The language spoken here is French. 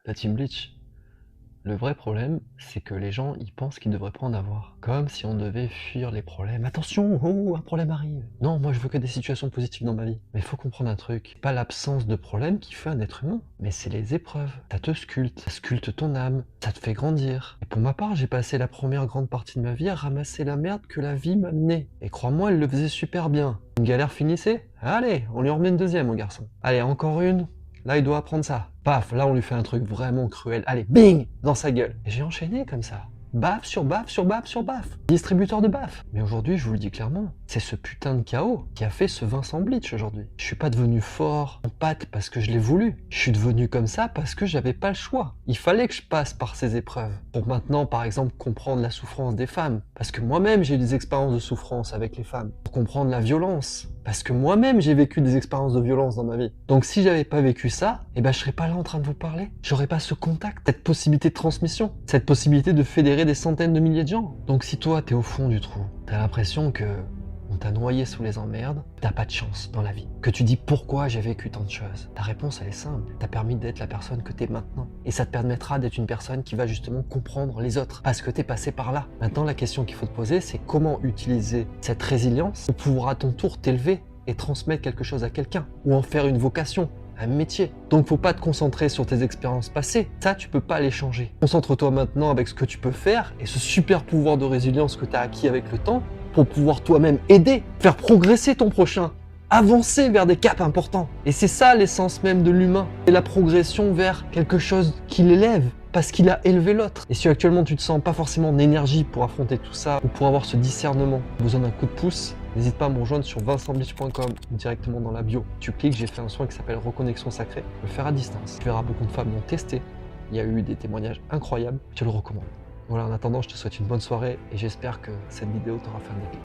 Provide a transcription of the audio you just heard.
La Team Bleach. Le vrai problème, c'est que les gens, ils pensent qu'ils devraient pas en avoir. Comme si on devait fuir les problèmes. Attention, oh, un problème arrive. Non, moi je veux que des situations positives dans ma vie. Mais il faut comprendre un truc. Pas l'absence de problème qui fait un être humain, mais c'est les épreuves. Ça te sculpte, ça sculpte ton âme, ça te fait grandir. Et pour ma part, j'ai passé la première grande partie de ma vie à ramasser la merde que la vie m'a amenée. Et crois-moi, elle le faisait super bien. Une galère finissait? Allez, on lui en remet une deuxième, mon garçon. Allez, encore une. Là, il doit apprendre ça. Paf, là, on lui fait un truc vraiment cruel. Allez, bing, dans sa gueule. Et j'ai enchaîné comme ça. Baf sur baf sur baf sur baf. Distributeur de baf. Mais aujourd'hui, je vous le dis clairement, c'est ce putain de chaos qui a fait ce Vincent Bleach aujourd'hui. Je suis pas devenu fort en pâte parce que je l'ai voulu. Je suis devenu comme ça parce que j'avais pas le choix. Il fallait que je passe par ces épreuves. Pour maintenant, par exemple, comprendre la souffrance des femmes. Parce que moi-même, j'ai eu des expériences de souffrance avec les femmes. Pour comprendre la violence. Parce que moi-même, j'ai vécu des expériences de violence dans ma vie. Donc si j'avais pas vécu ça, eh ben je serais pas là en train de vous parler. J'aurais pas ce contact, cette possibilité de transmission, cette possibilité de fédérer des centaines de milliers de gens. Donc si toi, t'es au fond du trou, t'as l'impression que on t'a noyé sous les emmerdes, t'as pas de chance dans la vie. Que tu dis pourquoi j'ai vécu tant de choses. Ta réponse, elle est simple. T'as permis d'être la personne que t'es maintenant. Et ça te permettra d'être une personne qui va justement comprendre les autres. Parce que t'es passé par là. Maintenant, la question qu'il faut te poser, c'est comment utiliser cette résilience pour pouvoir à ton tour t'élever et transmettre quelque chose à quelqu'un. Ou en faire une vocation. Un métier. Donc faut pas te concentrer sur tes expériences passées, ça tu peux pas les changer. Concentre-toi maintenant avec ce que tu peux faire et ce super pouvoir de résilience que tu as acquis avec le temps pour pouvoir toi-même aider, faire progresser ton prochain, avancer vers des caps importants. Et c'est ça l'essence même de l'humain, c'est la progression vers quelque chose qui l'élève parce qu'il a élevé l'autre. Et si actuellement tu te sens pas forcément en énergie pour affronter tout ça ou pour avoir ce discernement, besoin d'un coup de pouce, n'hésite pas à me rejoindre sur vincentbleach.com ou directement dans la bio. Tu cliques, j'ai fait un soin qui s'appelle Reconnexion Sacrée, le faire à distance. Tu verras beaucoup de femmes l'ont testé, il y a eu des témoignages incroyables, je te le recommande. Voilà, en attendant, je te souhaite une bonne soirée et j'espère que cette vidéo t'aura fait un déclic.